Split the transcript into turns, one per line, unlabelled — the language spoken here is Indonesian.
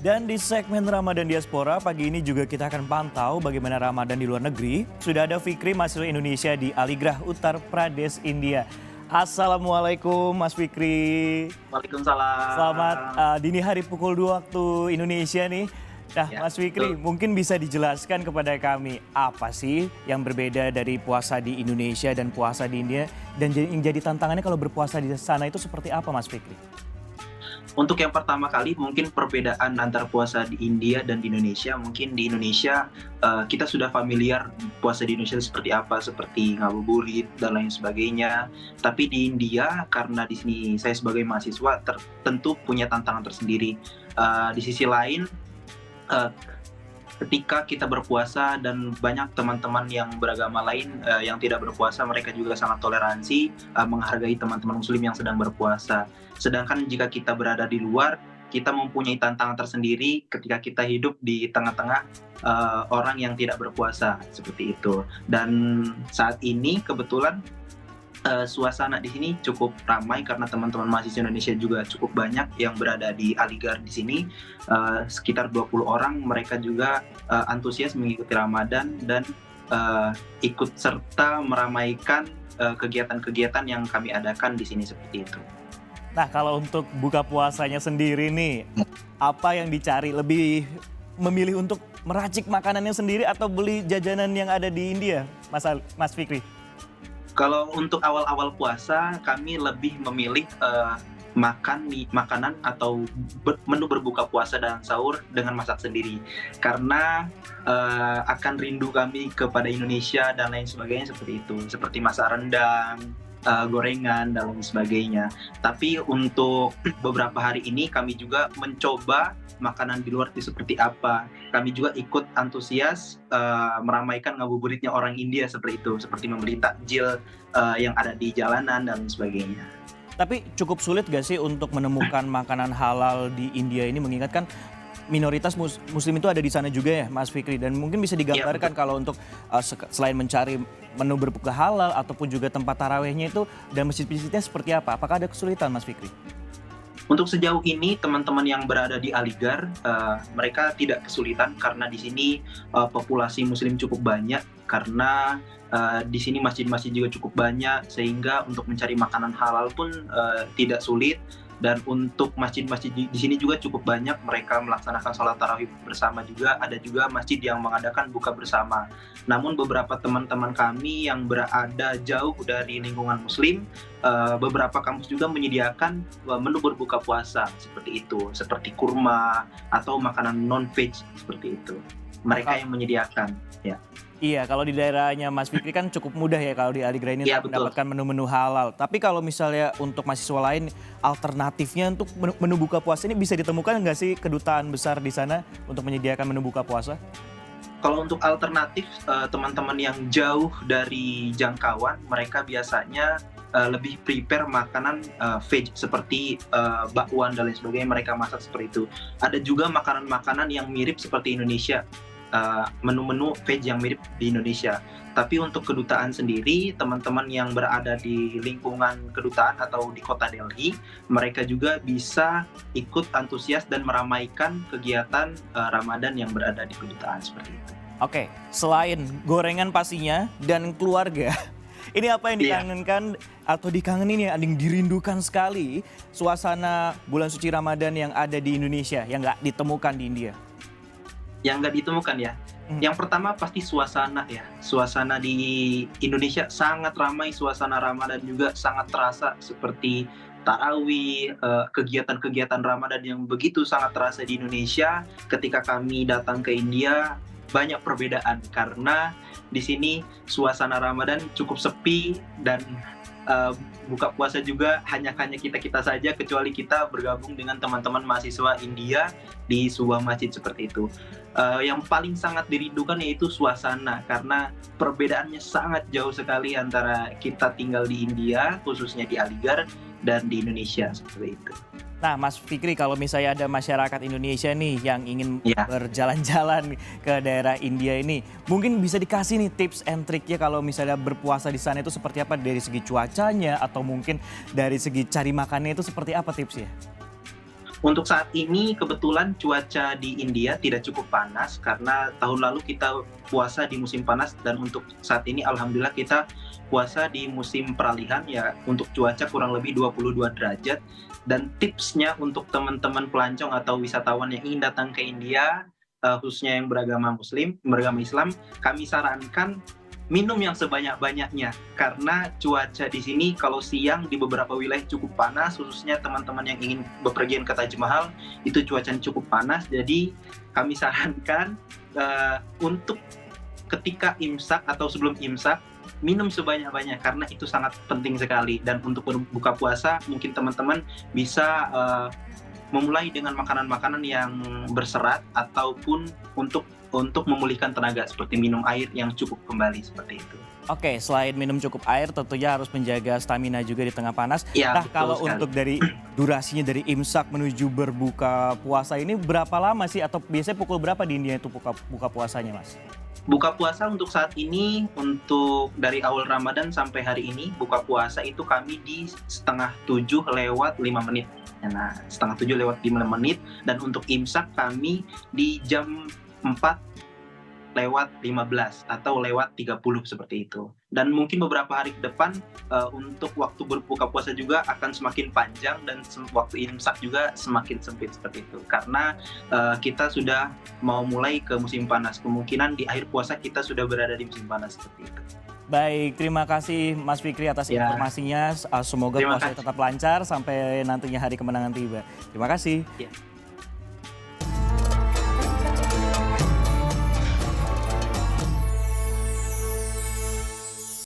Dan di segmen Ramadan Diaspora, pagi ini juga kita akan pantau bagaimana Ramadan di luar negeri. Sudah ada Fikri, mahasiswa Indonesia di Aligarh, Uttar Pradesh, India. Assalamualaikum Mas Fikri. Selamat
Waalaikumsalam.
dini hari pukul 2 waktu Indonesia nih. Nah
Ya,
Mas Fikri,
betul.
mungkin bisa dijelaskan kepada kami apa sih yang berbeda dari puasa di Indonesia dan puasa di India? Dan yang jadi tantangannya kalau berpuasa di sana itu seperti apa Mas Fikri?
Untuk yang pertama kali mungkin perbedaan antara puasa di India dan di Indonesia, mungkin di Indonesia kita sudah familiar puasa di Indonesia seperti apa, seperti ngabuburit dan lain sebagainya. Tapi di India, karena di sini saya sebagai mahasiswa tentu punya tantangan tersendiri. Di sisi lain, eh, ketika kita berpuasa dan banyak teman-teman yang beragama lain yang tidak berpuasa, mereka juga sangat toleransi, menghargai teman-teman muslim yang sedang berpuasa. Sedangkan jika kita berada di luar, kita mempunyai tantangan tersendiri ketika kita hidup di tengah-tengah orang yang tidak berpuasa, seperti itu. Dan saat ini kebetulan suasana di sini cukup ramai karena teman-teman mahasiswa Indonesia juga cukup banyak yang berada di Aligarh di sini, sekitar 20 orang. Mereka juga antusias mengikuti Ramadan dan ikut serta meramaikan kegiatan-kegiatan yang kami adakan di sini, seperti itu.
Nah kalau untuk buka puasanya sendiri nih, apa yang dicari? Lebih memilih untuk meracik makanannya sendiri atau beli jajanan yang ada di India, Mas Fikri?
Kalau untuk awal-awal puasa, kami lebih memilih makanan atau menu berbuka puasa dan sahur dengan masak sendiri. Karena akan rindu kami kepada Indonesia dan lain sebagainya, seperti itu. Seperti masak rendang, gorengan dan lain sebagainya. Tapi untuk beberapa hari ini kami juga mencoba makanan di luar itu seperti apa. Kami juga ikut antusias meramaikan ngabuburitnya orang India, seperti itu, seperti membeli takjil yang ada di jalanan dan lain sebagainya.
Tapi cukup sulit gak sih untuk menemukan makanan halal di India ini, mengingat kan minoritas muslim itu ada di sana juga ya Mas Fikri, dan mungkin bisa digambarkan kalau untuk selain mencari menu berbuka halal ataupun juga tempat tarawehnya itu dan masjid-masjidnya seperti apa? Apakah ada kesulitan Mas Fikri?
Untuk sejauh ini teman-teman yang berada di Aligarh mereka tidak kesulitan karena di sini populasi muslim cukup banyak, karena di sini masjid-masjid juga cukup banyak, sehingga untuk mencari makanan halal pun tidak sulit. Dan untuk masjid-masjid di sini juga cukup banyak, mereka melaksanakan sholat tarawih bersama juga. Ada juga masjid yang mengadakan buka bersama. Namun beberapa teman-teman kami yang berada jauh dari lingkungan muslim, beberapa kampus juga menyediakan menu berbuka puasa seperti itu, seperti kurma atau makanan non-veg, seperti itu. Mereka yang menyediakan, ya.
Iya, kalau di daerahnya Mas Fikri kan cukup mudah ya kalau di Aligarh ini
Iya,
untuk
betul.
mendapatkan menu-menu halal. Tapi kalau misalnya untuk mahasiswa lain, alternatifnya untuk menu buka puasa ini bisa ditemukan nggak sih kedutaan besar di sana untuk menyediakan menu buka puasa?
Kalau untuk alternatif, teman-teman yang jauh dari jangkauan, mereka biasanya lebih prepare makanan veg seperti bakwan dan lain sebagainya, mereka masak seperti itu. Ada juga makanan-makanan yang mirip seperti Indonesia, menu-menu veg yang mirip di Indonesia. Tapi untuk kedutaan sendiri, teman-teman yang berada di lingkungan kedutaan atau di kota Delhi, mereka juga bisa ikut antusias dan meramaikan kegiatan Ramadan yang berada di kedutaan, seperti itu.
Oke, selain gorengan pastinya dan keluarga, ini apa yang
Iya.
dikangenkan atau dikangenin yang dirindukan sekali suasana bulan suci Ramadan yang ada di Indonesia yang nggak ditemukan di India?
Yang nggak ditemukan ya. Yang pertama pasti suasana ya. Suasana di Indonesia sangat ramai, suasana Ramadan juga sangat terasa seperti tarawih, kegiatan-kegiatan Ramadan yang begitu sangat terasa di Indonesia. Ketika kami datang ke India, banyak perbedaan karena di sini suasana Ramadan cukup sepi dan buka puasa juga hanya kita saja, kecuali kita bergabung dengan teman-teman mahasiswa India di sebuah masjid, seperti itu. Yang paling sangat dirindukan yaitu suasana, karena perbedaannya sangat jauh sekali antara kita tinggal di India, khususnya di Aligarh, dan di Indonesia, seperti itu.
Nah Mas Fikri, kalau misalnya ada masyarakat Indonesia nih yang ingin
Ya.
berjalan-jalan ke daerah India ini, mungkin bisa dikasih nih tips and triknya kalau misalnya berpuasa di sana itu seperti apa, dari segi cuacanya atau mungkin dari segi cari makannya itu seperti apa tipsnya?
Untuk saat ini kebetulan cuaca di India tidak cukup panas karena tahun lalu kita puasa di musim panas, dan untuk saat ini alhamdulillah kita puasa di musim peralihan ya, untuk cuaca kurang lebih 22 derajat. Dan tipsnya untuk teman-teman pelancong atau wisatawan yang ingin datang ke India, khususnya yang beragama Islam, kami sarankan minum yang sebanyak-banyaknya karena cuaca di sini kalau siang di beberapa wilayah cukup panas, khususnya teman-teman yang ingin bepergian ke Taj Mahal itu cuacanya cukup panas. Jadi kami sarankan untuk ketika imsak atau sebelum imsak minum sebanyak-banyak karena itu sangat penting sekali. Dan untuk berbuka puasa mungkin teman-teman bisa memulai dengan makanan-makanan yang berserat ataupun untuk memulihkan tenaga seperti minum air yang cukup kembali seperti itu.
Oke, selain minum cukup air tentunya harus menjaga stamina juga di tengah panas.
Ya,
Nah,
betul
kalau
sekali.
untuk dari durasinya dari imsak menuju berbuka puasa ini berapa lama sih, atau biasanya pukul berapa di India itu buka puasanya, Mas?
Buka puasa untuk saat ini, untuk dari awal Ramadan sampai hari ini, buka puasa itu kami di 6:30 lewat 5 menit. Nah, 6:30 lewat 5 menit. Dan untuk imsak kami di jam 4:15 atau lewat 30 seperti itu. Dan mungkin beberapa hari ke depan untuk waktu berbuka puasa juga akan semakin panjang dan waktu imsak juga semakin sempit seperti itu. Karena kita sudah mau mulai ke musim panas. Kemungkinan di akhir puasa kita sudah berada di musim panas seperti itu.
Baik, terima kasih Mas Fikri atas
Ya.
informasinya. Semoga
Terima
puasanya
kasih.
tetap lancar sampai nantinya hari kemenangan tiba. Terima kasih.
Ya.